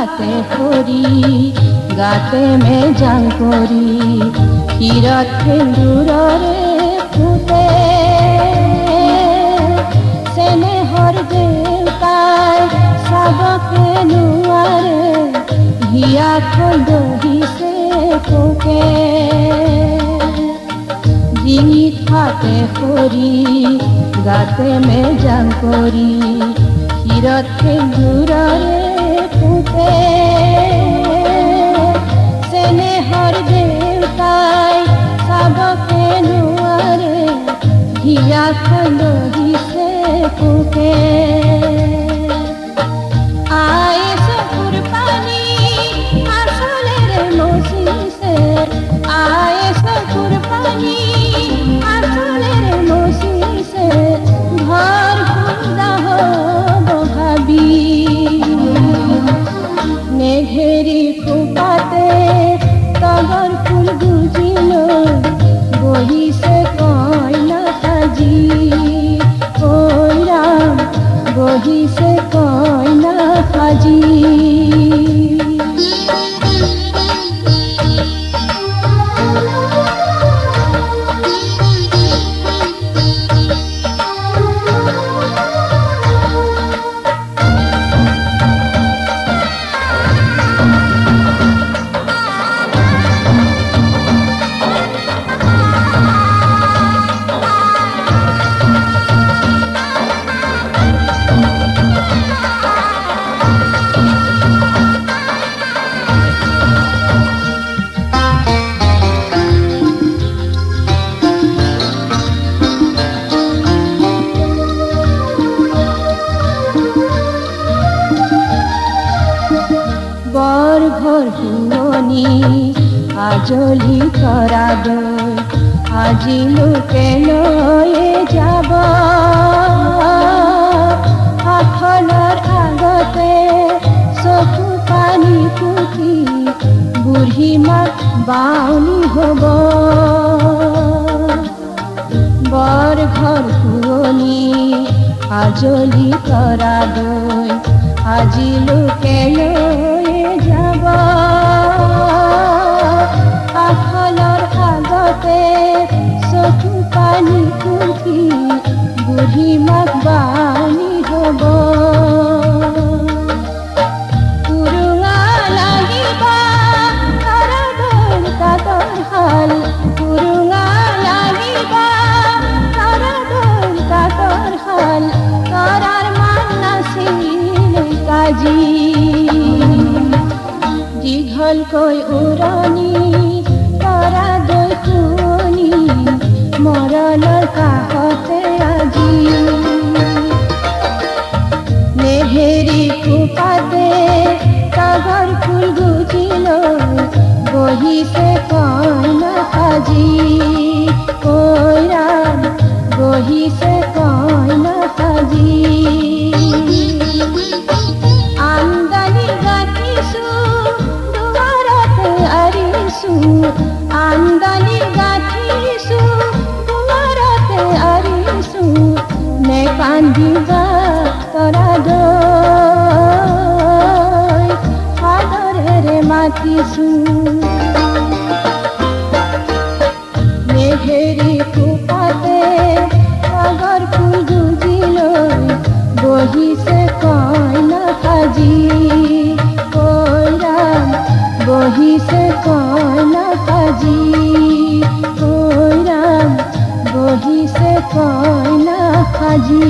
खाते खोरी गाते में जंकोरी हीरत खेलूर रे फूटे सेने हर देवताय सबके नुआरे हिया खंडोही से कोके जिंगी खाते खोरी गाते में जंकोरी हीरत खेलूर रे फूटे सेने हर देवताय सबके नुआरे हिया खंडोही से कोके आए से कुर्बानी आसले रे मोसी से आए से कुर्बानी आसले रे मोसी से घर खुदा हो भाभी ने घेरी खुपाते तगर फूल गुजिलो गोही से कोयला खाजी ओय राम गोही से कोयला खाजी आजली करा दो আজি লোকে লয়ে যাব আখলৰ আগতে চকু পানী ফুটি বুঢ়ী মাক বাউনী হ'ব বৰ ঘৰ শুৱনি আজলি কৰা দৈ আজি লোকে লয়ে যাব আখলৰ আগতে চকু পানী ফুটি বুঢ়ী মাক বাউনী হ'ব পুৰুঙা লাগিব কৰা দৈ কাটৰ হাল পুৰুঙা লাগিব কৰা দৈ কাটৰ হাল কৰাৰ মান নাছিল কাজি দীঘলকৈ উৰণি কৰা দৈ শুনি মৰণৰ কাষতে আজি নেহেৰি খোপাতে কাগৰ ফুল গুজিলৈ বহিছে কইনা সাজি ঐ ৰাম বহিছে কইনা সাজি আমদানি গাঠিছো দুৱাৰতে আৰিছো আমদানি গাঠিছো দুৱাৰতে আৰিছো নে কান্দিবা তৰা দৈ সাদৰেৰে মাতিছো নেহেৰি খোপাতে সাগৰ ফুল গুজিলৈ বহিছে কইনা সাজি ঐ ৰাম বহিছে কইনা সাজি ঐ ৰাম বহিছে কইনা সাজি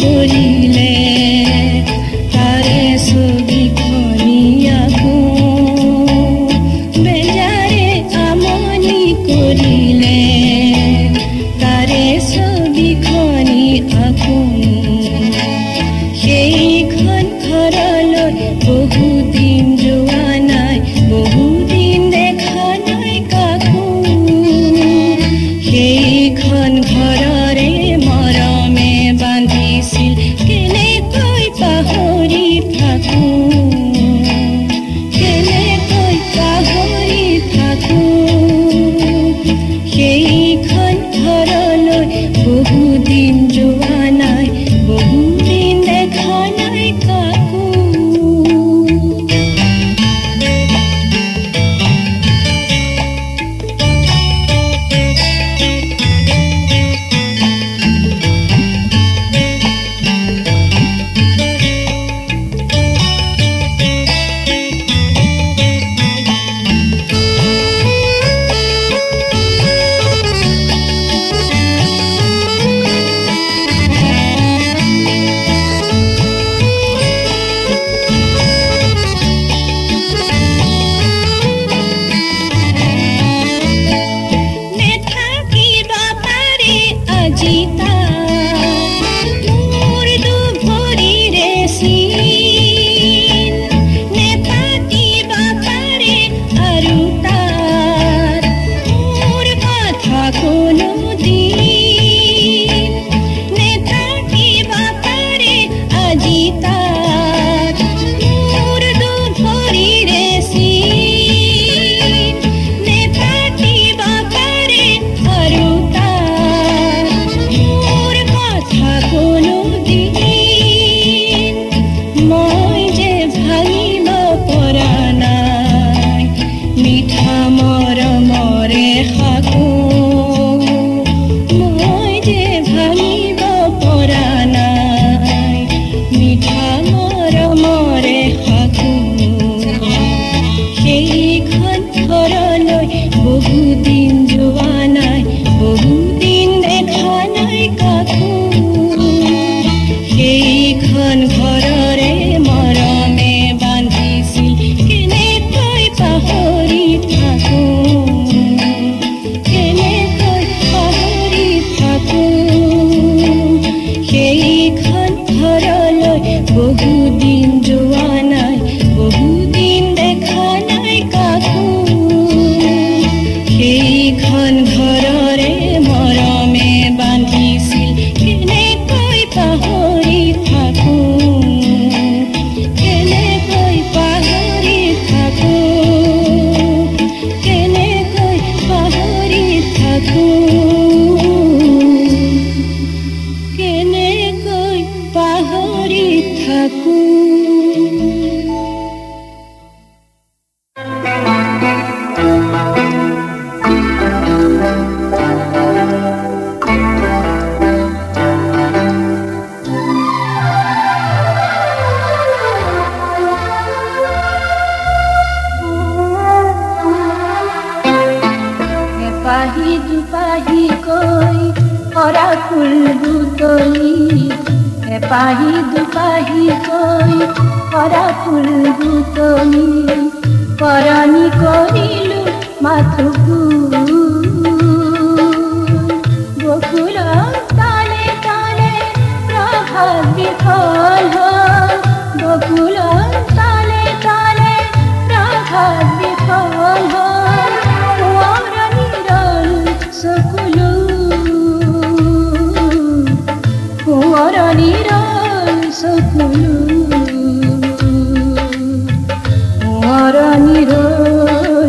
কৰিলে তাৰে ছবিখনি আকৌ বেজাৰে আমনি কৰিলে তাৰে ছবিখনি আকৌ সেইখন ঘৰলৈ বহুদিন যোৱা নাই বহুদিন দেখা নাই কাকো সেইখন ঘৰৰে মৰমে বান্ধিছিল কেনেকৈ পাহৰি থাকো কেনেকৈ পাহৰি থাকো সেইখন ঘৰলৈ বহুদিন যোৱা নাই বহুদিন দেখা নাই কাকো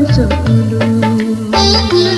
Sokulu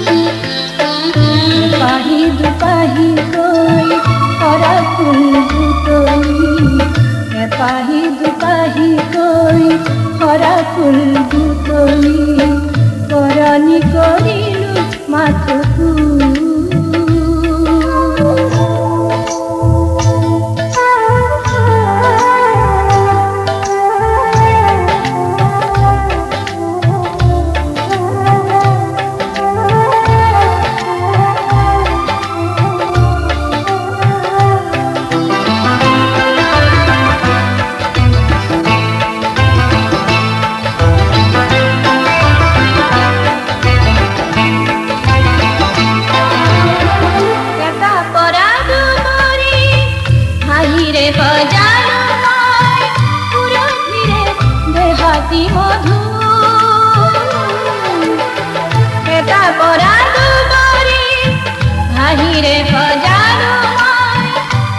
रे हजारो माय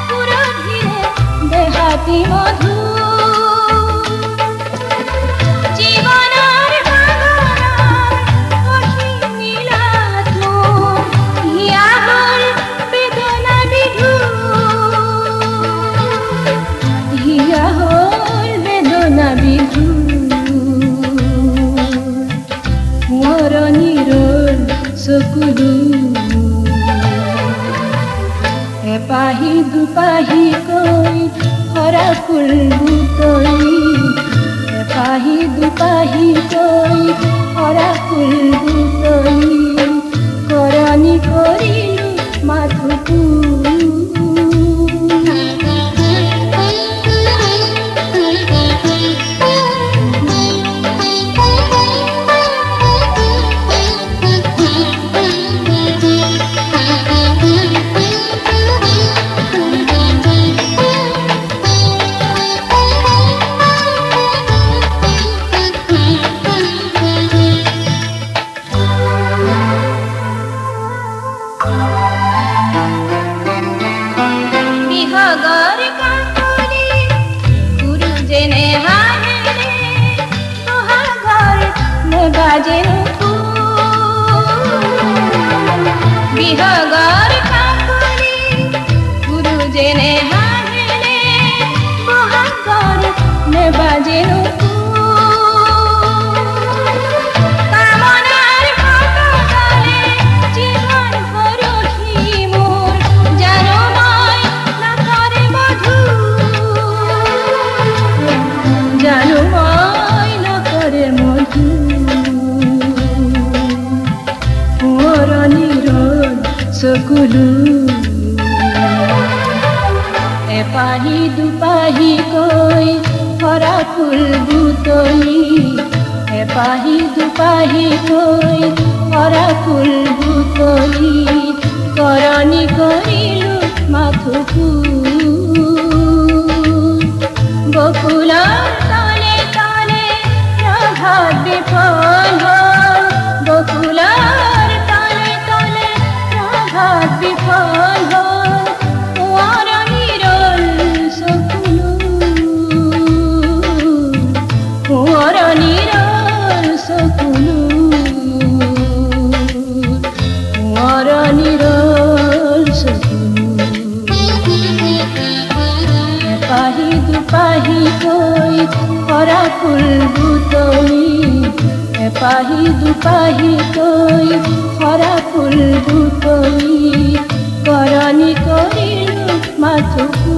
पुरधिरे देहाती मधु सकलू एपाही दुपाही कोई हरा फूल बुतई एपाही दुपाही कोई हरा फूल बुतई करनी करिलु माथुकू बिहागर काकुली गुरुजने हाने बहागर ने बाजेनु कामनार फाटले जीवन भरही मोर जानो माय ना करे मधु जानो माय ना करे मधु सकलू एपाही दुपाही कोई हरा फूल बुतई एपाही दुपाही कोई हरा फूल बुतई करनी करिलु माथुकू बकुलार तले तले राधा विफल बकुलार तले तले राधा विफल कुंवर निरल सकलू कुंवर निरल सकलू कुंवर निरल सकलू एपाही दुपाही कोई हरा फूल बुतई एपाही दुपाही कोई हरा फूल बुतई करनी करिलु माथुकू।